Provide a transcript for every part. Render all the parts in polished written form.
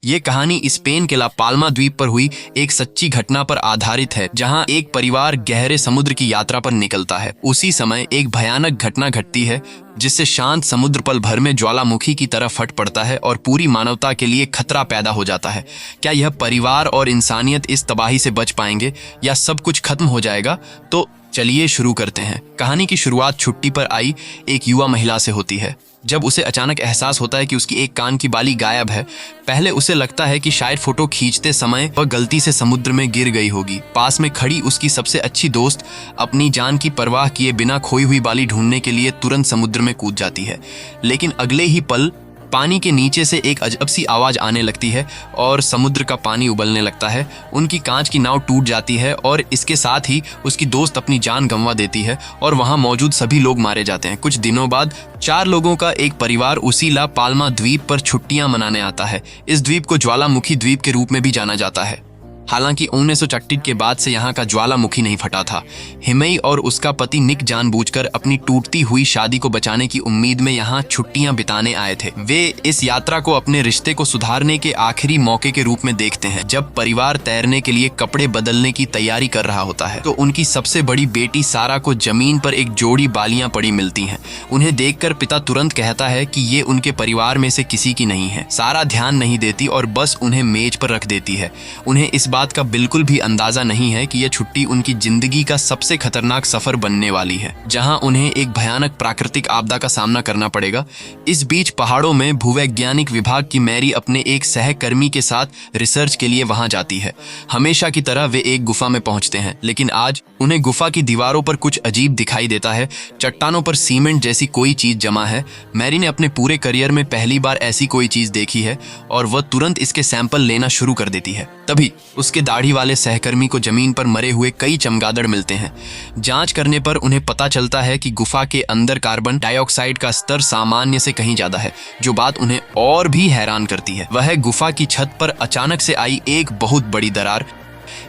ये कहानी स्पेन के ला पाल्मा द्वीप पर हुई एक सच्ची घटना पर आधारित है, जहां एक परिवार गहरे समुद्र की यात्रा पर निकलता है। उसी समय एक भयानक घटना घटती है जिससे शांत समुद्र पल भर में ज्वालामुखी की तरह फट पड़ता है और पूरी मानवता के लिए खतरा पैदा हो जाता है। क्या यह परिवार और इंसानियत इस तबाही से बच पाएंगे या सब कुछ खत्म हो जाएगा? तो चलिए शुरू करते हैं। कहानी की शुरुआत छुट्टी पर आई एक युवा महिला से होती है। जब उसे अचानक एहसास होता है कि उसकी एक कान की बाली गायब है। पहले उसे लगता है कि शायद फोटो खींचते समय वह गलती से समुद्र में गिर गई होगी। पास में खड़ी उसकी सबसे अच्छी दोस्त अपनी जान की परवाह किए बिना खोई हुई बाली ढूंढने के लिए तुरंत समुद्र में कूद जाती है। लेकिन अगले ही पल पानी के नीचे से एक अजब सी आवाज आने लगती है और समुद्र का पानी उबलने लगता है। उनकी कांच की नाव टूट जाती है और इसके साथ ही उसकी दोस्त अपनी जान गंवा देती है और वहां मौजूद सभी लोग मारे जाते हैं। कुछ दिनों बाद 4 लोगों का एक परिवार उसी ला पाल्मा द्वीप पर छुट्टियां मनाने आता है। इस द्वीप को ज्वालामुखी द्वीप के रूप में भी जाना जाता है। हालांकि 1938 के बाद से यहाँ का ज्वालामुखी नहीं फटा था। हिमेई और उसका पति निक जानबूझकर अपनी टूटती हुई शादी को बचाने की उम्मीद में यहाँ छुट्टियां बिताने आए थे। वे इस यात्रा को अपने रिश्ते को सुधारने के आखिरी मौके के रूप में देखते हैं। जब परिवार तैरने के लिए कपड़े बदलने की तैयारी कर रहा होता है तो उनकी सबसे बड़ी बेटी सारा को जमीन पर एक जोड़ी बालियां पड़ी मिलती हैं। उन्हें देखकर पिता तुरंत कहता है कि ये उनके परिवार में से किसी की नहीं है। सारा ध्यान नहीं देती और बस उन्हें मेज पर रख देती है। उन्हें इस बात का बिल्कुल भी अंदाजा नहीं है कि यह छुट्टी उनकी जिंदगी का सबसे खतरनाक सफर बनने वाली है, जहां उन्हें एक भयानक प्राकृतिक आपदा का सामना करना पड़ेगा। इस बीच पहाड़ों में भूवैज्ञानिक विभाग की मैरी अपने एक सहकर्मी के साथ रिसर्च के लिए वहां जाती है। हमेशा की तरह वे एक गुफा में पहुंचते हैं, लेकिन आज उन्हें गुफा की दीवारों पर कुछ अजीब दिखाई देता है। चट्टानों पर सीमेंट जैसी कोई चीज जमा है। मैरी ने अपने पूरे करियर में पहली बार ऐसी कोई चीज देखी है और वह तुरंत इसके सैंपल लेना शुरू कर देती है। तभी उसके दाढ़ी वाले सहकर्मी को जमीन पर मरे हुए कई चमगादड़ मिलते हैं। जांच करने पर उन्हें पता चलता है कि गुफा के अंदर कार्बन डाइऑक्साइड का स्तर सामान्य से कहीं ज्यादा है। जो बात उन्हें और भी हैरान करती है वह है गुफा की छत पर अचानक से आई एक बहुत बड़ी दरार।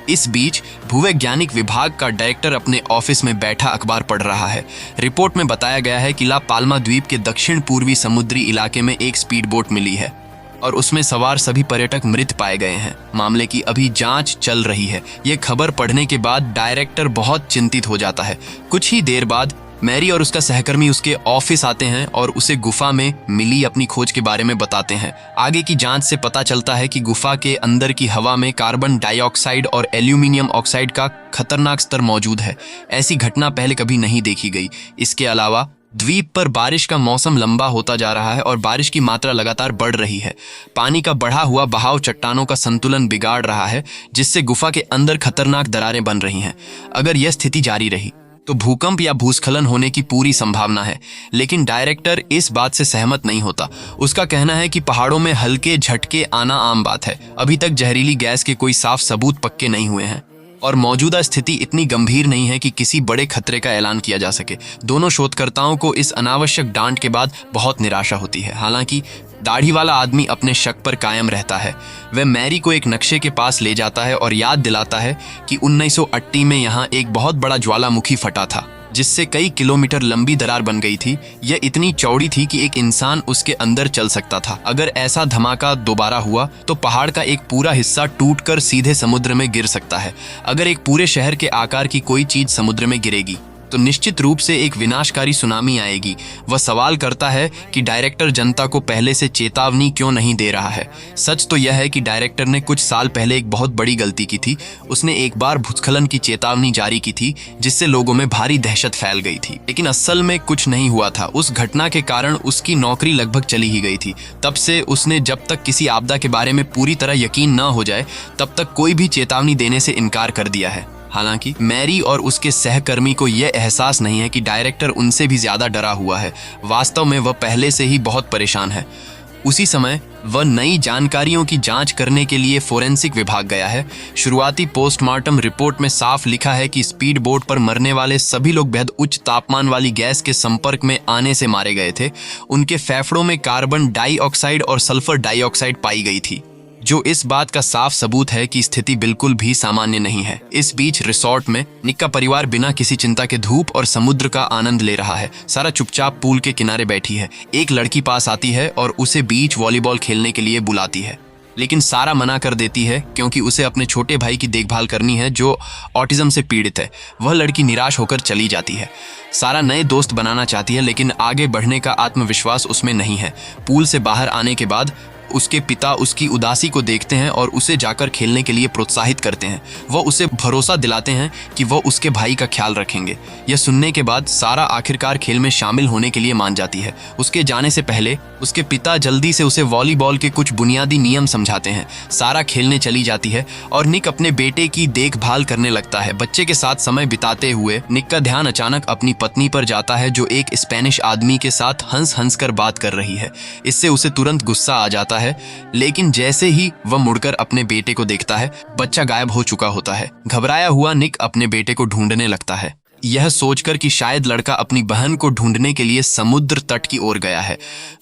इस बीच भूवैज्ञानिक विभाग का डायरेक्टर अपने ऑफिस में बैठा अखबार पढ़ रहा है। रिपोर्ट में बताया गया है कि ला पाल्मा द्वीप के दक्षिण पूर्वी समुद्री इलाके में एक स्पीड बोट मिली है और उसमें सवार सभी पर्यटक मृत पाए गए हैं। मामले की अभी जांच चल रही है। यह खबर पढ़ने के बाद डायरेक्टर बहुत चिंतित हो जाता है। कुछ ही देर बाद मैरी और उसका सहकर्मी उसके ऑफिस आते हैं और उसे गुफा में मिली अपनी खोज के बारे में बताते हैं। आगे की जांच से पता चलता है कि गुफा के अंदर की हवा में कार्बन डाइऑक्साइड और एल्यूमिनियम ऑक्साइड का खतरनाक स्तर मौजूद है। ऐसी घटना पहले कभी नहीं देखी गई। इसके अलावा द्वीप पर बारिश का मौसम लंबा होता जा रहा है और बारिश की मात्रा लगातार बढ़ रही है। पानी का बढ़ा हुआ बहाव चट्टानों का संतुलन बिगाड़ रहा है, जिससे गुफा के अंदर खतरनाक दरारें बन रही हैं। अगर यह स्थिति जारी रही तो भूकंप या भूस्खलन होने की पूरी संभावना है। लेकिन डायरेक्टर इस बात से सहमत नहीं होता। उसका कहना है कि पहाड़ों में हल्के झटके आना आम बात है। अभी तक जहरीली गैस के कोई साफ सबूत पक्के नहीं हुए हैं और मौजूदा स्थिति इतनी गंभीर नहीं है कि किसी बड़े खतरे का ऐलान किया जा सके। दोनों शोधकर्ताओं को इस अनावश्यक डांट के बाद बहुत निराशा होती है। हालांकि दाढ़ी वाला आदमी अपने शक पर कायम रहता है। वह मैरी को एक नक्शे के पास ले जाता है और याद दिलाता है कि 1980 में यहाँ एक बहुत बड़ा ज्वालामुखी फटा था, जिससे कई किलोमीटर लंबी दरार बन गई थी। यह इतनी चौड़ी थी कि एक इंसान उसके अंदर चल सकता था। अगर ऐसा धमाका दोबारा हुआ तो पहाड़ का एक पूरा हिस्सा टूटकर सीधे समुद्र में गिर सकता है। अगर एक पूरे शहर के आकार की कोई चीज समुद्र में गिरेगी तो निश्चित रूप से एक विनाशकारी सुनामी आएगी। वह सवाल करता है कि डायरेक्टर जनता को पहले से चेतावनी क्यों नहीं दे रहा है। सच तो यह है कि डायरेक्टर ने कुछ साल पहले एक बहुत बड़ी गलती की थी। उसने एक बार भूस्खलन की चेतावनी जारी की थी, जिससे लोगों में भारी दहशत फैल गई थी। लेकिन असल में कुछ नहीं हुआ था। उस घटना के कारण उसकी नौकरी लगभग चली ही गई थी। तब से उसने जब तक किसी आपदा के बारे में पूरी तरह यकीन न हो जाए तब तक कोई भी चेतावनी देने से इनकार कर दिया है। हालांकि मैरी और उसके सहकर्मी को यह एहसास नहीं है कि डायरेक्टर उनसे भी ज्यादा डरा हुआ है। वास्तव में वह पहले से ही बहुत परेशान है। उसी समय वह नई जानकारियों की जांच करने के लिए फोरेंसिक विभाग गया है। शुरुआती पोस्टमार्टम रिपोर्ट में साफ लिखा है कि स्पीड बोट पर मरने वाले सभी लोग बेहद उच्च तापमान वाली गैस के संपर्क में आने से मारे गए थे। उनके फेफड़ों में कार्बन डाइऑक्साइड और सल्फर डाइऑक्साइड पाई गई थी, जो इस बात का साफ सबूत है कि स्थिति बिल्कुल भी सामान्य नहीं है। इस बीच रिसोर्ट में निक का परिवार बिना किसी चिंता के धूप और समुद्र का आनंद ले रहा है। सारा चुपचाप पूल के किनारे बैठी है। एक लड़की पास आती है और उसे बीच वॉलीबॉल खेलने के लिए बुलाती है। लेकिन सारा मना कर देती है क्योंकि उसे अपने छोटे भाई की देखभाल करनी है जो ऑटिज्म से पीड़ित है। वह लड़की निराश होकर चली जाती है। सारा नए दोस्त बनाना चाहती है लेकिन आगे बढ़ने का आत्मविश्वास उसमें नहीं है। पूल से बाहर आने के बाद उसके पिता उसकी उदासी को देखते हैं और उसे जाकर खेलने के लिए प्रोत्साहित करते हैं। वह उसे भरोसा दिलाते हैं कि वह उसके भाई का ख्याल रखेंगे। यह सुनने के बाद सारा आखिरकार खेल में शामिल होने के लिए मान जाती है। उसके जाने से पहले उसके पिता जल्दी से उसे वॉलीबॉल के कुछ बुनियादी नियम समझाते हैं। सारा खेलने चली जाती है और निक अपने बेटे की देखभाल करने लगता है। बच्चे के साथ समय बिताते हुए निक का ध्यान अचानक अपनी पत्नी पर जाता है जो एक स्पेनिश आदमी के साथ हंस हंस कर बात कर रही है। इससे उसे तुरंत गुस्सा आ जाता है, लेकिन जैसे ही वह मुड़कर अपने बेटे को देखता है, बच्चा गायब हो चुका होता है। घबराया हुआ निक अपने बेटे को ढूंढने लगता है, यह सोचकर कि शायद लड़का अपनी बहन को ढूंढने के लिए समुद्र तट की ओर गया है।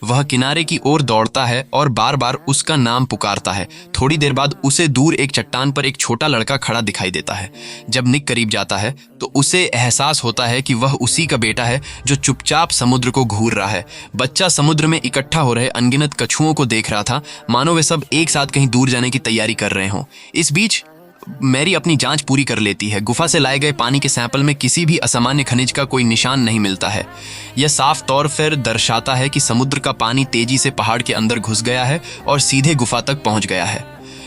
वह किनारे की ओर दौड़ता है और बार बार उसका नाम पुकारता है। थोड़ी देर बाद उसे दूर एक चट्टान पर एक छोटा लड़का खड़ा दिखाई देता है। जब निक करीब जाता है तो उसे एहसास होता है कि वह उसी का बेटा है जो चुपचाप समुद्र को घूर रहा है। बच्चा समुद्र में इकट्ठा हो रहे अनगिनत कछुओं को देख रहा था, मानो वे सब एक साथ कहीं दूर जाने की तैयारी कर रहे हों। इस बीच मैरी अपनी जांच पूरी कर लेती है। गुफा से लाए गए पानी के सैंपल में किसी भी असामान्य खनिज का कोई निशान नहीं मिलता है। यह साफ तौर पर दर्शाता है कि समुद्र का पानी तेजी से पहाड़ के अंदर घुस गया है और सीधे गुफा तक पहुंच गया है।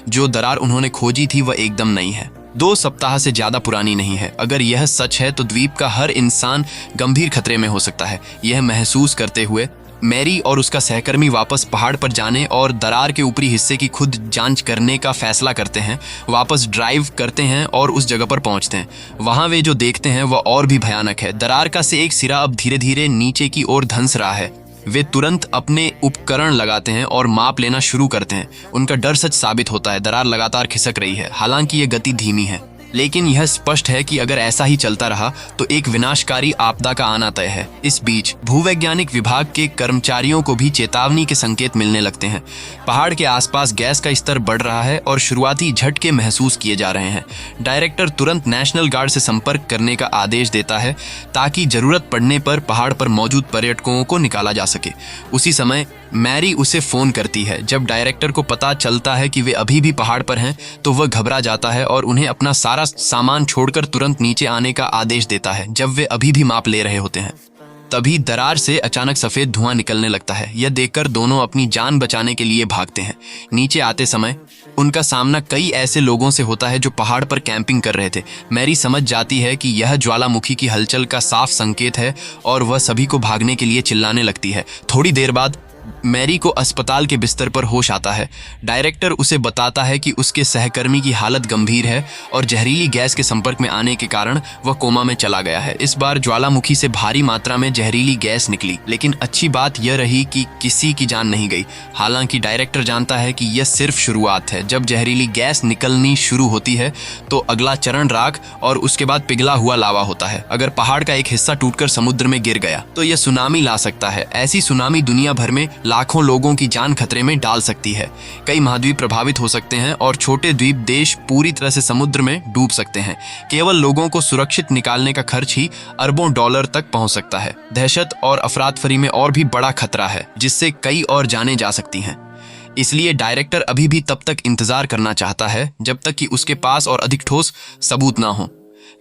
जो दरार उन्होंने खोजी थी वह एकदम नई है, 2 सप्ताह से ज्यादा पुरानी नहीं है। अगर यह सच है तो द्वीप का हर इंसान गंभीर खतरे में हो सकता है। यह महसूस करते हुए मैरी और उसका सहकर्मी वापस पहाड़ पर जाने और दरार के ऊपरी हिस्से की खुद जांच करने का फैसला करते हैं। वापस ड्राइव करते हैं और उस जगह पर पहुंचते हैं। वहां वे जो देखते हैं वह और भी भयानक है। दरार का से एक सिरा अब धीरे धीरे नीचे की ओर धंस रहा है। वे तुरंत अपने उपकरण लगाते हैं और माप लेना शुरू करते हैं। उनका डर सच साबित होता है। दरार लगातार खिसक रही है, हालांकि यह गति धीमी है, लेकिन यह स्पष्ट है कि अगर ऐसा ही चलता रहा तो एक विनाशकारी आपदा का आना तय है। इस बीच भूवैज्ञानिक विभाग के कर्मचारियों को भी चेतावनी के संकेत मिलने लगते हैं। पहाड़ के आसपास गैस का स्तर बढ़ रहा है और शुरुआती झटके महसूस किए जा रहे हैं। डायरेक्टर तुरंत नेशनल गार्ड से संपर्क करने का आदेश देता है ताकि जरूरत पड़ने पर पहाड़ पर मौजूद पर्यटकों को निकाला जा सके। उसी समय मैरी उसे फोन करती है। जब डायरेक्टर को पता चलता है कि वे अभी भी पहाड़ पर हैं तो वह घबरा जाता है और उन्हें अपना सारा सामान छोड़कर तुरंत नीचे आने का आदेश देता है जब वे अभी भी माप ले रहे होते हैं। तभी दरार से अचानक सफेद धुआं निकलने लगता है। यह देखकर दोनों अपनी जान बचाने के लिए भागते हैं। नीचे आते समय उनका सामना कई ऐसे लोगों से होता है जो पहाड़ पर कैंपिंग कर रहे थे। मैरी समझ जाती है कि यह ज्वालामुखी की हलचल का साफ संकेत है और वह सभी को भागने के लिए चिल्लाने लगती है। थोड़ी देर बाद मैरी को अस्पताल के बिस्तर पर होश आता है। डायरेक्टर उसे बताता है कि उसके सहकर्मी की हालत गंभीर है और जहरीली गैस के संपर्क में आने के कारण वह कोमा में चला गया है। इस बार ज्वालामुखी से भारी मात्रा में जहरीली गैस निकली, लेकिन अच्छी बात यह रही कि किसी की जान नहीं गई। हालांकि डायरेक्टर जानता है कि यह सिर्फ शुरुआत है। जब जहरीली गैस निकलनी शुरू होती है तो अगला चरण राख और उसके बाद पिघला हुआ लावा होता है। अगर पहाड़ का एक हिस्सा टूटकर समुद्र में गिर गया तो यह सुनामी ला सकता है। ऐसी सुनामी दुनिया भर में लाखों लोगों की जान खतरे में डाल सकती है। कई महाद्वीप प्रभावित हो सकते हैं और छोटे द्वीप देश पूरी तरह से समुद्र में डूब सकते हैं। केवल लोगों को सुरक्षित निकालने का खर्च ही अरबों डॉलर तक पहुंच सकता है। दहशत और अफरातफरी में और भी बड़ा खतरा है जिससे कई और जानें जा सकती हैं। इसलिए डायरेक्टर अभी भी तब तक इंतजार करना चाहता है जब तक कि उसके पास और अधिक ठोस सबूत ना हो।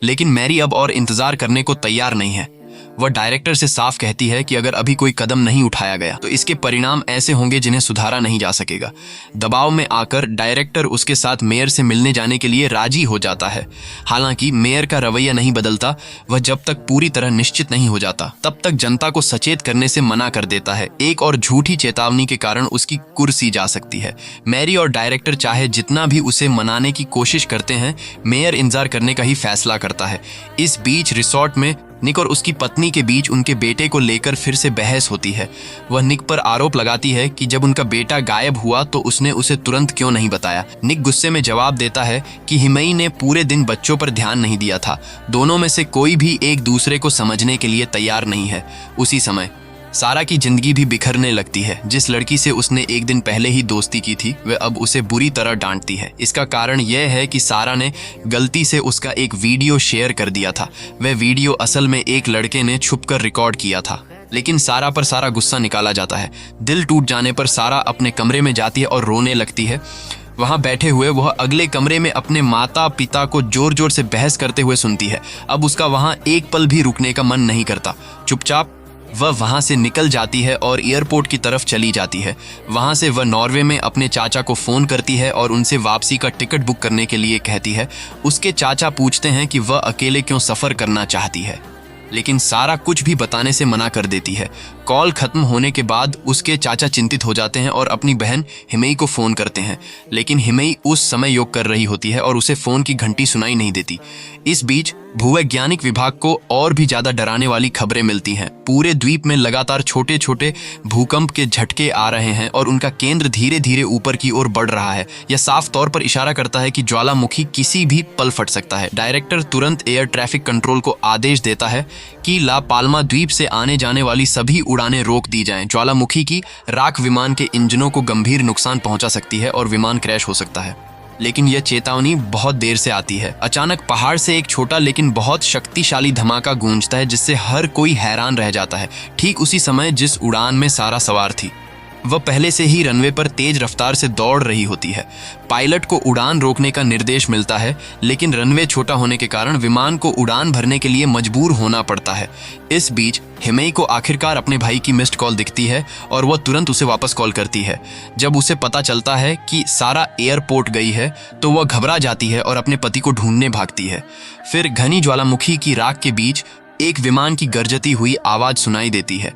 लेकिन मैरी अब और इंतजार करने को तैयार नहीं है। वह डायरेक्टर से साफ कहती है कि अगर अभी कोई कदम नहीं उठाया गया तो इसके परिणाम ऐसे होंगे जिन्हें सुधारा नहीं जा सकेगा। दबाव में आकर डायरेक्टर उसके साथ मेयर से मिलने जाने के लिए राजी हो जाता है। हालांकि मेयर का रवैया नहीं बदलता। वह जब तक पूरी तरह निश्चित नहीं हो जाता तब तक जनता को सचेत करने से मना कर देता है। एक और झूठी चेतावनी के कारण उसकी कुर्सी जा सकती है। मैरी और डायरेक्टर चाहे जितना भी उसे मनाने की कोशिश करते हैं, मेयर इंतजार करने का ही फैसला करता है। इस बीच रिसोर्ट में निक और उसकी पत्नी के बीच उनके बेटे को लेकर फिर से बहस होती है। वह निक पर आरोप लगाती है कि जब उनका बेटा गायब हुआ तो उसने उसे तुरंत क्यों नहीं बताया। निक गुस्से में जवाब देता है कि हिमई ने पूरे दिन बच्चों पर ध्यान नहीं दिया था। दोनों में से कोई भी एक दूसरे को समझने के लिए तैयार नहीं है। उसी समय सारा की जिंदगी भी बिखरने लगती है। जिस लड़की से उसने एक दिन पहले ही दोस्ती की थी वह अब उसे बुरी तरह डांटती है। इसका कारण यह है कि सारा ने गलती से उसका एक वीडियो शेयर कर दिया था। वह वीडियो असल में एक लड़के ने छुपकर रिकॉर्ड किया था, लेकिन सारा पर सारा गुस्सा निकाला जाता है। दिल टूट जाने पर सारा अपने कमरे में जाती है और रोने लगती है। वहां बैठे हुए वह अगले कमरे में अपने माता पिता को जोर जोर से बहस करते हुए सुनती है। अब उसका वहां एक पल भी रुकने का मन नहीं करता। चुपचाप वह वहां से निकल जाती है और एयरपोर्ट की तरफ चली जाती है। वहां से वह नॉर्वे में अपने चाचा को फोन करती है और उनसे वापसी का टिकट बुक करने के लिए कहती है। उसके चाचा पूछते हैं कि वह अकेले क्यों सफर करना चाहती है, लेकिन सारा कुछ भी बताने से मना कर देती है। कॉल खत्म होने के बाद उसके चाचा चिंतित हो जाते हैं और अपनी बहन हिमेई को फोन करते हैं, लेकिन हिमेई उस समय योग कर रही होती है और उसे फोन की घंटी सुनाई नहीं देती। इस बीच भूवैज्ञानिक विभाग को और भी ज्यादा डराने वाली खबरें मिलती हैं। पूरे द्वीप में लगातार छोटे छोटे भूकंप के झटके आ रहे हैं और उनका केंद्र धीरे धीरे ऊपर की ओर बढ़ रहा है। यह साफ तौर पर इशारा करता है कि ज्वालामुखी किसी भी पल फट सकता है। डायरेक्टर तुरंत एयर ट्रैफिक कंट्रोल को आदेश देता है कि ला पाल्मा द्वीप से आने जाने वाली सभी उड़ानें रोक दी जाएं। ज्वालामुखी की राख विमान के इंजनों को गंभीर नुकसान पहुंचा सकती है और विमान क्रैश हो सकता है। लेकिन यह चेतावनी बहुत देर से आती है। अचानक पहाड़ से एक छोटा लेकिन बहुत शक्तिशाली धमाका गूंजता है, जिससे हर कोई हैरान रह जाता है। ठीक उसी समय जिस उड़ान में सारा सवार थी, वह पहले से ही रनवे पर तेज रफ्तार से दौड़ रही होती है। पायलट को उड़ान रोकने का निर्देश मिलता है, लेकिन रनवे छोटा होने के कारण विमान को उड़ान भरने के लिए मजबूर होना पड़ता है। इस बीच हिमेई को आखिरकार अपने भाई की मिस्ड कॉल दिखती है और वह तुरंत उसे वापस कॉल करती है। जब उसे पता चलता है कि सारा एयरपोर्ट गई है तो वह घबरा जाती है और अपने पति को ढूंढने भागती है। फिर घनी ज्वालामुखी की राख के बीच एक विमान की गरजती हुई आवाज सुनाई देती है।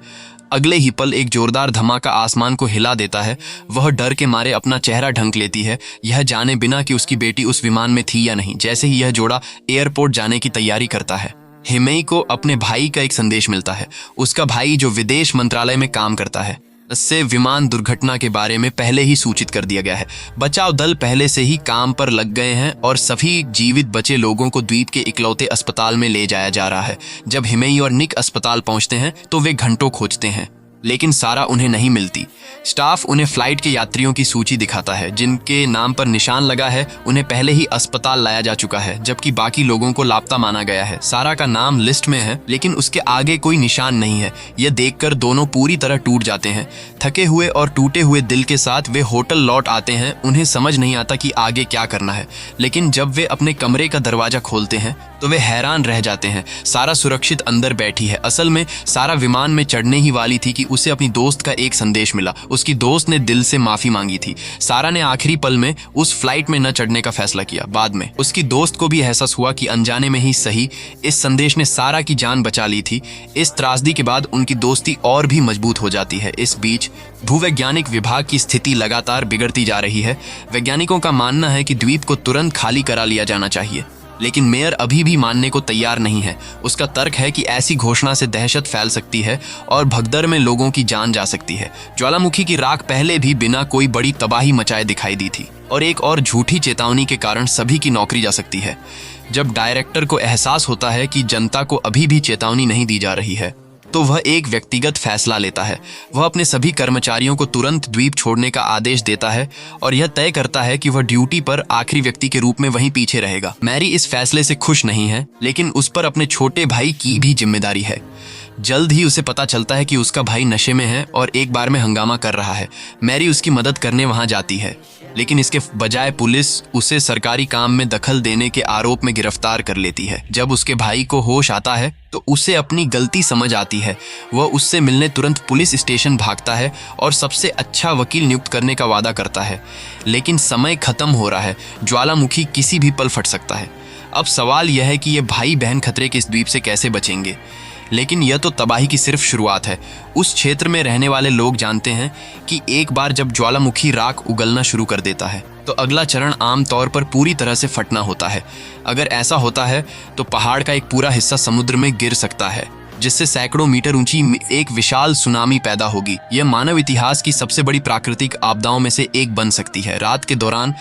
अगले ही पल एक जोरदार धमाका आसमान को हिला देता है। वह डर के मारे अपना चेहरा ढंक लेती है, यह जाने बिना कि उसकी बेटी उस विमान में थी या नहीं। जैसे ही यह जोड़ा एयरपोर्ट जाने की तैयारी करता है, हिमेई को अपने भाई का एक संदेश मिलता है। उसका भाई जो विदेश मंत्रालय में काम करता है, उससे विमान दुर्घटना के बारे में पहले ही सूचित कर दिया गया है। बचाव दल पहले से ही काम पर लग गए हैं और सभी जीवित बचे लोगों को द्वीप के इकलौते अस्पताल में ले जाया जा रहा है। जब हिमेई और निक अस्पताल पहुंचते हैं तो वे घंटों खोजते हैं, लेकिन सारा उन्हें नहीं मिलती। स्टाफ उन्हें फ्लाइट के यात्रियों की सूची दिखाता है, जिनके नाम पर निशान लगा है। उन्हें पहले ही अस्पताल लाया जा चुका है, जबकि बाकी लोगों को लापता माना गया है। सारा का नाम लिस्ट में है, लेकिन उसके आगे कोई निशान नहीं है। यह देखकर दोनों पूरी तरह टूट जाते हैं। थके हुए और टूटे हुए दिल के साथ वे होटल लौट आते हैं। उन्हें समझ नहीं आता कि आगे क्या करना है, लेकिन जब वे अपने कमरे का दरवाजा खोलते हैं तो वे हैरान रह जाते हैं। सारा सुरक्षित अंदर बैठी है। असल में सारा विमान में चढ़ने ही वाली थी कि उसे अपनी दोस्त का एक संदेश मिला। उसकी दोस्त ने दिल से माफी मांगी थी। सारा ने आखिरी पल में उस फ्लाइट में न चढ़ने का फैसला किया। बाद में उसकी दोस्त को भी एहसास हुआ कि अनजाने में ही सही, इस संदेश ने सारा की जान बचा ली थी। इस त्रासदी के बाद उनकी दोस्ती और भी मजबूत हो जाती है। इस बीच भूवैज्ञानिक विभाग की स्थिति लगातार बिगड़ती जा रही है। वैज्ञानिकों का मानना है कि द्वीप को तुरंत खाली करा लिया जाना चाहिए, लेकिन मेयर अभी भी मानने को तैयार नहीं है। उसका तर्क है कि ऐसी घोषणा से दहशत फैल सकती है और भगदड़ में लोगों की जान जा सकती है। ज्वालामुखी की राख पहले भी बिना कोई बड़ी तबाही मचाए दिखाई दी थी, और एक और झूठी चेतावनी के कारण सभी की नौकरी जा सकती है। जब डायरेक्टर को एहसास होता है कि जनता को अभी भी चेतावनी नहीं दी जा रही है, तो वह एक व्यक्तिगत फैसला लेता है। वह अपने सभी कर्मचारियों को तुरंत द्वीप छोड़ने का आदेश देता है और यह तय करता है कि वह ड्यूटी पर आखिरी व्यक्ति के रूप में वहीं पीछे रहेगा। मैरी इस फैसले से खुश नहीं है, लेकिन उस पर अपने छोटे भाई की भी जिम्मेदारी है। जल्द ही उसे पता चलता है कि उसका भाई नशे में है और एक बार में हंगामा कर रहा है। मैरी उसकी मदद करने वहां जाती है, लेकिन इसके बजाय पुलिस उसे सरकारी काम में दखल देने के आरोप में गिरफ्तार कर लेती है। जब उसके भाई को होश आता है तो उसे अपनी गलती समझ आती है। वह उससे मिलने तुरंत पुलिस स्टेशन भागता है और सबसे अच्छा वकील नियुक्त करने का वादा करता है, लेकिन समय खत्म हो रहा है। ज्वालामुखी किसी भी पल फट सकता है। अब सवाल यह है कि ये भाई बहन खतरे के इस द्वीप से कैसे बचेंगे, लेकिन यह तो तबाही की सिर्फ शुरुआत है। उस क्षेत्र में रहने वाले लोग जानते हैं कि एक बार जब ज्वालामुखी राख उगलना शुरू कर देता है तो अगला चरण आमतौर पर पूरी तरह से फटना होता है। अगर ऐसा होता है तो पहाड़ का एक पूरा हिस्सा समुद्र में गिर सकता है, जिससे सैकड़ों मीटर ऊंची एक विशाल सुनामी पैदा होगी। यह मानव इतिहास की सबसे बड़ी प्राकृतिक आपदाओं में से एक बन सकती है। रात के दौरान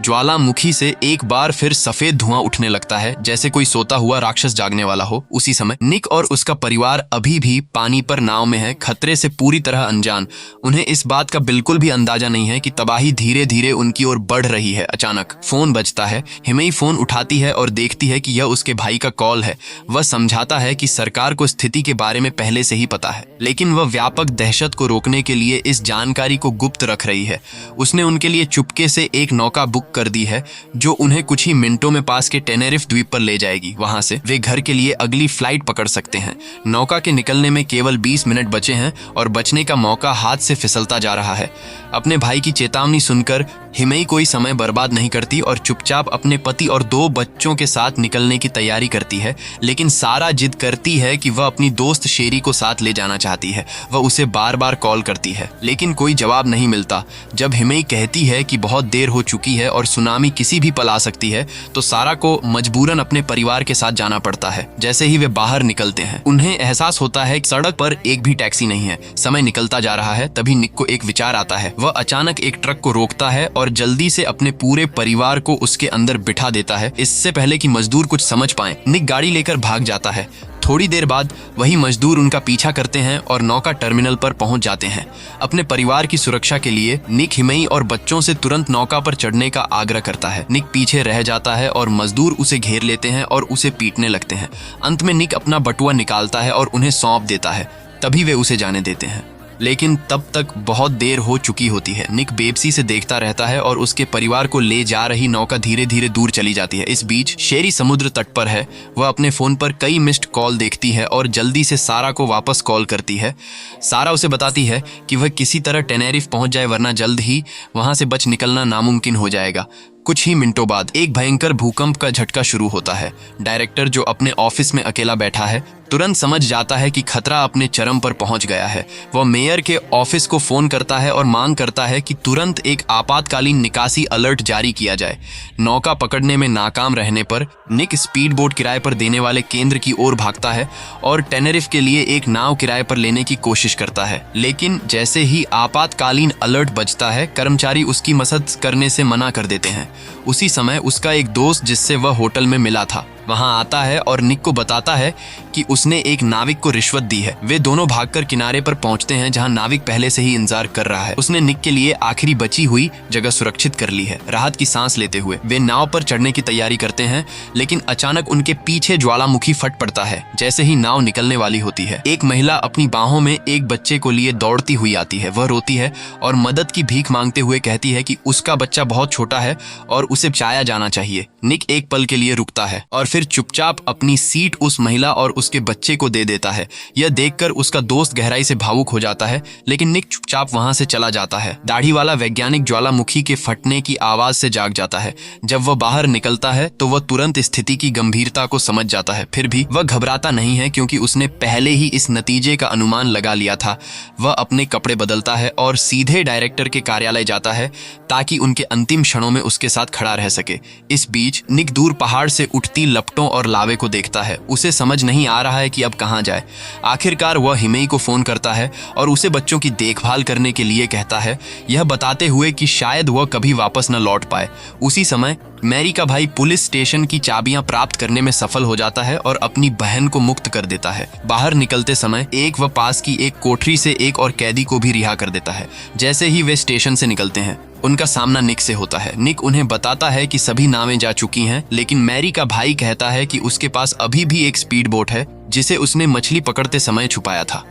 ज्वालामुखी से एक बार फिर सफेद धुआं उठने लगता है, जैसे कोई सोता हुआ राक्षस जागने वाला हो। उसी समय निक और उसका परिवार अभी भी पानी पर नाव में है, खतरे से पूरी तरह अनजान। उन्हें इस बात का बिल्कुल भी अंदाजा नहीं है कि तबाही धीरे धीरे उनकी ओर बढ़ रही है। अचानक फोन बजता है। हिमेई फोन उठाती है और देखती है कि यह उसके भाई का कॉल है। वह समझाता है कि सरकार को स्थिति स्थिति के बारे में पहले से ही पता है, लेकिन वह व्यापक दहशत को रोकने के लिए इस जानकारी को गुप्त रख रही है। उसने उनके लिए चुपके से एक नौका बुक कर दी है जो उन्हें कुछ ही मिनटों में पास के टेनेरिफ द्वीप पर ले जाएगी। वहां से वे घर के लिए अगली फ्लाइट पकड़ सकते हैं। नौका के निकलने में केवल 20 मिनट बचे हैं और बचने का मौका हाथ से फिसलता जा रहा है। अपने भाई की चेतावनी सुनकर हिमेई कोई समय बर्बाद नहीं करती और चुपचाप अपने पति और 2 बच्चों के साथ निकलने की तैयारी करती है। लेकिन सारा जिद करती है कि वह अपनी दोस्त शेरी को साथ ले जाना चाहती है। वह उसे बार बार कॉल करती है, लेकिन कोई जवाब नहीं मिलता। जब हिमेई कहती है कि बहुत देर हो चुकी है और सुनामी किसी भी पल आ सकती है, तो सारा को मजबूरन अपने परिवार के साथ जाना पड़ता है। जैसे ही वे बाहर निकलते हैं, उन्हें एहसास होता है कि सड़क पर एक भी टैक्सी नहीं है। समय निकलता जा रहा है। तभी निक को एक विचार आता है। वह अचानक एक ट्रक को रोकता है और जल्दी से अपने पूरे परिवार को उसके अंदर बिठा देता है, इससे पहले कि मजदूर कुछ समझ पाएं। निक गाड़ी लेकर भाग जाता है। थोड़ी देर बाद वही मजदूर उनका पीछा करते हैं और नौका टर्मिनल पर पहुंच जाते हैं। अपने परिवार की सुरक्षा के लिए निक हिमेई और बच्चों से तुरंत नौका पर चढ़ने का आग्रह करता है। निक पीछे रह जाता है और मजदूर उसे घेर लेते हैं और उसे पीटने लगते हैं। अंत में निक अपना बटुआ निकालता है और उन्हें सौंप देता है। तभी वे उसे जाने देते हैं, लेकिन तब तक बहुत देर हो चुकी होती है। निक बेबसी से देखता रहता है और उसके परिवार को ले जा रही नौका धीरे धीरे दूर चली जाती है। इस बीच शेरी समुद्र तट पर है। वह अपने फोन पर कई मिस्ड कॉल देखती है और जल्दी से सारा को वापस कॉल करती है। सारा उसे बताती है कि वह किसी तरह टेनेरिफ पहुंच जाए, वरना जल्द ही वहां से बच निकलना नामुमकिन हो जाएगा। कुछ ही मिनटों बाद एक भयंकर भूकंप का झटका शुरू होता है। डायरेक्टर, जो अपने ऑफिस में अकेला बैठा है, तुरंत समझ जाता है कि खतरा अपने चरम पर पहुंच गया है। वह मेयर के ऑफिस को फोन करता है और मांग करता है कि तुरंत एक आपातकालीन निकासी अलर्ट जारी किया जाए। नौका पकड़ने में नाकाम रहने पर निक स्पीड बोट किराए पर देने वाले केंद्र की ओर भागता है और टेनेरिफ के लिए एक नाव किराए पर लेने की कोशिश करता है। लेकिन जैसे ही आपातकालीन अलर्ट बजता है, कर्मचारी उसकी मदद करने से मना कर देते हैं। उसी समय उसका एक दोस्त, जिससे वह होटल में मिला था, वहां आता है और निक को बताता है कि उसने एक नाविक को रिश्वत दी है। वे दोनों भागकर किनारे पर पहुंचते हैं, जहां नाविक पहले से ही इंतजार कर रहा है। उसने निक के लिए आखिरी बची हुई जगह सुरक्षित कर ली है। राहत की सांस लेते हुए वे नाव पर चढ़ने की तैयारी करते हैं, लेकिन अचानक उनके पीछे ज्वालामुखी फट पड़ता है। जैसे ही नाव निकलने वाली होती है, एक महिला अपनी बाहों में एक बच्चे को लिए दौड़ती हुई आती है। वह रोती है और मदद की भीख मांगते हुए कहती है कि उसका बच्चा बहुत छोटा है और उसे बचाया जाना चाहिए। निक एक पल के लिए रुकता है और फिर चुपचाप अपनी सीट उस महिला और उसके बच्चे को दे देता है। यह देखकर उसका दोस्त गहराई से भावुक हो जाता है, लेकिन निक चुपचाप वहां से चला जाता है। दाढ़ी वाला वैज्ञानिक ज्वालामुखी के फटने की आवाज से जाग जाता है। जब वह बाहर निकलता है तो वह तुरंत स्थिति की गंभीरता को समझ जाता है। फिर भी वह घबराता नहीं है, क्योंकि उसने पहले ही इस नतीजे का अनुमान लगा लिया था। वह अपने कपड़े बदलता है और सीधे डायरेक्टर के कार्यालय जाता है, ताकि उनके अंतिम क्षणों में उसके साथ खड़ा रह सके। इस बीच निक दूर पहाड़ से उठती लपटों और लावे को देखता है। उसे समझ नहीं आ रहा है कि अब कहां जाए। आखिरकार वह हिमेई को फोन करता है और उसे बच्चों की देखभाल करने के लिए कहता है, यह बताते हुए कि शायद वह कभी वापस न लौट पाए। उसी समय मैरी का भाई पुलिस स्टेशन की चाबियां प्राप्त करने में सफल हो जाता है और अपनी बहन को मुक्त कर देता है। बाहर निकलते समय वह पास की एक कोठरी से एक और कैदी को भी रिहा कर देता है। जैसे ही वे स्टेशन से निकलते हैं, उनका सामना निक से होता है। निक उन्हें बताता है कि सभी नावें जा चुकी हैं, लेकिन मैरी का भाई कहता है कि उसके पास अभी भी एक स्पीड बोट है, जिसे उसने मछली पकड़ते समय छुपाया था।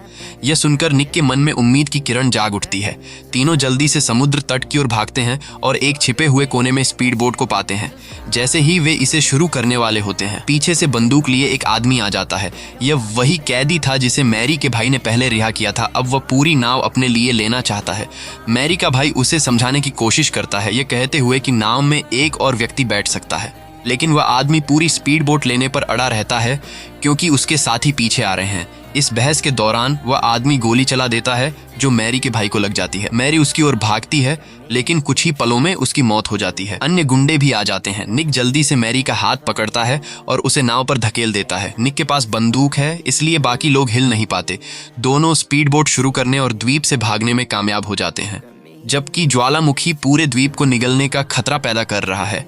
यह सुनकर निक के मन में उम्मीद की किरण जाग उठती है। तीनों जल्दी से समुद्र तट की ओर भागते हैं और एक छिपे हुए कोने में स्पीड बोट को पाते हैं। जैसे ही वे इसे शुरू करने वाले होते हैं, पीछे से बंदूक लिए एक आदमी आ जाता है। यह वही कैदी था जिसे मैरी के भाई ने पहले रिहा किया था। अब वह पूरी नाव अपने लिए लेना चाहता है। मैरी का भाई उसे समझाने की कोशिश करता है, यह कहते हुए कि नाव में एक और व्यक्ति बैठ सकता है, लेकिन वह आदमी पूरी स्पीड बोट लेने पर अड़ा रहता है, क्योंकि उसके साथी पीछे आ रहे हैं। इस बहस के दौरान वह आदमी गोली चला देता है, जो मैरी के भाई को लग जाती है। मैरी उसकी ओर भागती है, लेकिन कुछ ही पलों में उसकी मौत हो जाती है। अन्य गुंडे भी आ जाते हैं। निक जल्दी से मैरी का हाथ पकड़ता है और उसे नाव पर धकेल देता है। निक के पास बंदूक है, इसलिए बाकी लोग हिल नहीं पाते। दोनों स्पीड बोट शुरू करने और द्वीप से भागने में कामयाब हो जाते हैं, जबकि ज्वालामुखी पूरे द्वीप को निगलने का खतरा पैदा कर रहा है।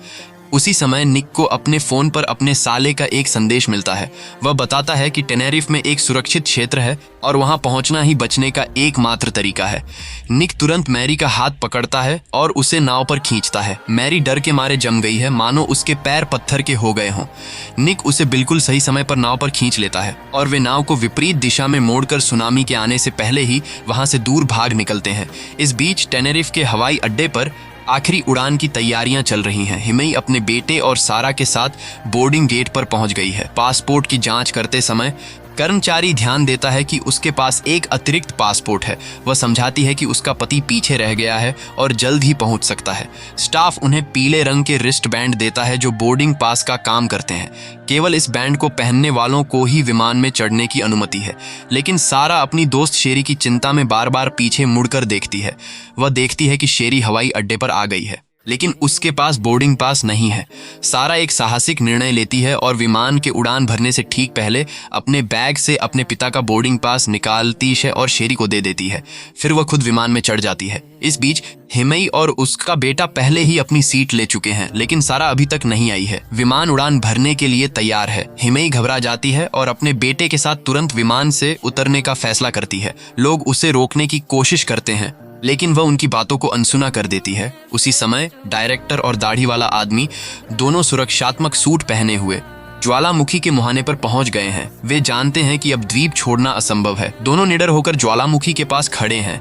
उसी समय निक को अपने फोन पर अपने साले का एक संदेश मिलता है। वह बताता है कि टेनेरिफ में एक सुरक्षित क्षेत्र है और वहां पहुंचना ही बचने का एकमात्र तरीका है। निक तुरंत मैरी का हाथ पकड़ता है और उसे नाव पर खींचता है। मैरी डर के मारे जम गई है, मानो उसके पैर पत्थर के हो गए हों। निक उसे बिल्कुल सही समय पर नाव पर खींच लेता है और वे नाव को विपरीत दिशा में मोड़कर सुनामी के आने से पहले ही वहां से दूर भाग निकलते हैं। इस बीच टेनेरिफ के हवाई अड्डे पर आखिरी उड़ान की तैयारियां चल रही हैं। हिमेई अपने बेटे और सारा के साथ बोर्डिंग गेट पर पहुंच गई है। पासपोर्ट की जांच करते समय कर्मचारी ध्यान देता है कि उसके पास एक अतिरिक्त पासपोर्ट है। वह समझाती है कि उसका पति पीछे रह गया है और जल्द ही पहुंच सकता है। स्टाफ उन्हें पीले रंग के रिस्ट बैंड देता है जो बोर्डिंग पास का काम करते हैं। केवल इस बैंड को पहनने वालों को ही विमान में चढ़ने की अनुमति है। लेकिन सारा अपनी दोस्त शेरी की चिंता में बार बार पीछे मुड़कर देखती है। वह देखती है कि शेरी हवाई अड्डे पर आ गई है, लेकिन उसके पास बोर्डिंग पास नहीं है। सारा एक साहसिक निर्णय लेती है और विमान के उड़ान भरने से ठीक पहले अपने बैग से अपने पिता का बोर्डिंग पास निकालती है और शेरी को दे देती है। फिर वह खुद विमान में चढ़ जाती है। इस बीच हिमेई और उसका बेटा पहले ही अपनी सीट ले चुके हैं, लेकिन सारा अभी तक नहीं आई है। विमान उड़ान भरने के लिए तैयार है। हिमेई घबरा जाती है और अपने बेटे के साथ तुरंत विमान से उतरने का फैसला करती है। लोग उसे रोकने की कोशिश करते हैं, लेकिन वह उनकी बातों को अनसुना कर देती है। उसी समय डायरेक्टर और दाढ़ी वाला आदमी, दोनों सुरक्षात्मक सूट पहने हुए, ज्वालामुखी के मुहाने पर पहुंच गए हैं। वे जानते हैं कि अब द्वीप छोड़ना असंभव है। दोनों निडर होकर ज्वालामुखी के पास खड़े हैं।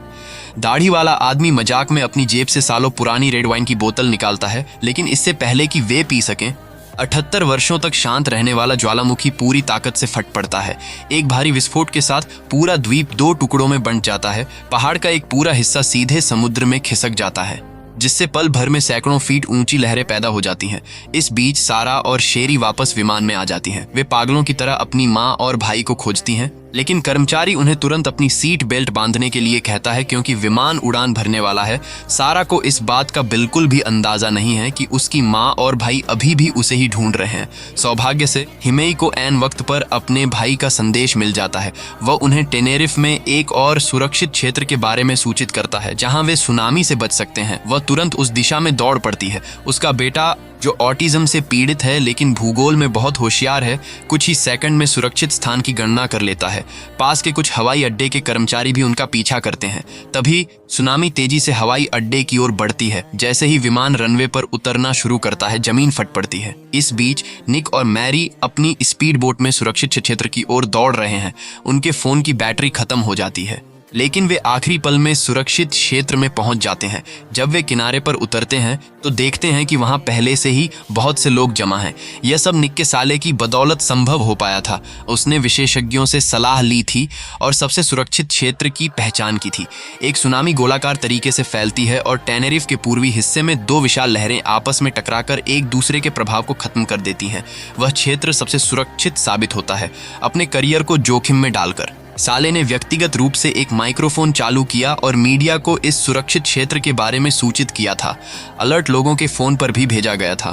दाढ़ी वाला आदमी मजाक में अपनी जेब से सालों पुरानी रेड वाइन की बोतल निकालता है, लेकिन इससे पहले कि वे पी सकें 78 वर्षों तक शांत रहने वाला ज्वालामुखी पूरी ताकत से फट पड़ता है। एक भारी विस्फोट के साथ पूरा द्वीप 2 टुकड़ों में बंट जाता है। पहाड़ का एक पूरा हिस्सा सीधे समुद्र में खिसक जाता है, जिससे पल भर में सैकड़ों फीट ऊंची लहरें पैदा हो जाती हैं। इस बीच सारा और शेरी वापस विमान में आ जाती हैं। वे पागलों की तरह अपनी माँ और भाई को खोजती हैं, लेकिन कर्मचारी उन्हें तुरंत अपनी सीट बेल्ट बांधने के लिए कहता है क्योंकि विमान उड़ान भरने वाला है। सारा को इस बात का बिल्कुल भी अंदाजा नहीं है कि उसकी माँ और भाई अभी भी उसे ही ढूंढ रहे हैं। सौभाग्य से हिमेई को ऐन वक्त पर अपने भाई का संदेश मिल जाता है। वह उन्हें टेनेरिफ में एक और सुरक्षित क्षेत्र के बारे में सूचित करता है जहां वे सुनामी से बच सकते हैं। वह तुरंत उस दिशा में दौड़ पड़ती है। उसका बेटा, जो ऑटिज्म से पीड़ित है लेकिन भूगोल में बहुत होशियार है, कुछ ही सेकंड में सुरक्षित स्थान की गणना कर लेता है। पास के कुछ हवाई अड्डे के कर्मचारी भी उनका पीछा करते हैं। तभी सुनामी तेजी से हवाई अड्डे की ओर बढ़ती है। जैसे ही विमान रनवे पर उतरना शुरू करता है, जमीन फट पड़ती है। इस बीच निक और मैरी अपनी स्पीड बोट में सुरक्षित क्षेत्र की ओर दौड़ रहे हैं। उनके फोन की बैटरी खत्म हो जाती है, लेकिन वे आखिरी पल में सुरक्षित क्षेत्र में पहुंच जाते हैं। जब वे किनारे पर उतरते हैं तो देखते हैं कि वहां पहले से ही बहुत से लोग जमा हैं। यह सब निक के साले की बदौलत संभव हो पाया था। उसने विशेषज्ञों से सलाह ली थी और सबसे सुरक्षित क्षेत्र की पहचान की थी। एक सुनामी गोलाकार तरीके से फैलती है और टेनेरिफ के पूर्वी हिस्से में 2 विशाल लहरें आपस में टकराकर एक दूसरे के प्रभाव को खत्म कर देती हैं। वह क्षेत्र सबसे सुरक्षित साबित होता है। अपने करियर को जोखिम में डालकर साले ने व्यक्तिगत रूप से एक माइक्रोफोन चालू किया और मीडिया को इस सुरक्षित क्षेत्र के बारे में सूचित किया था। अलर्ट लोगों के फोन पर भी भेजा गया था।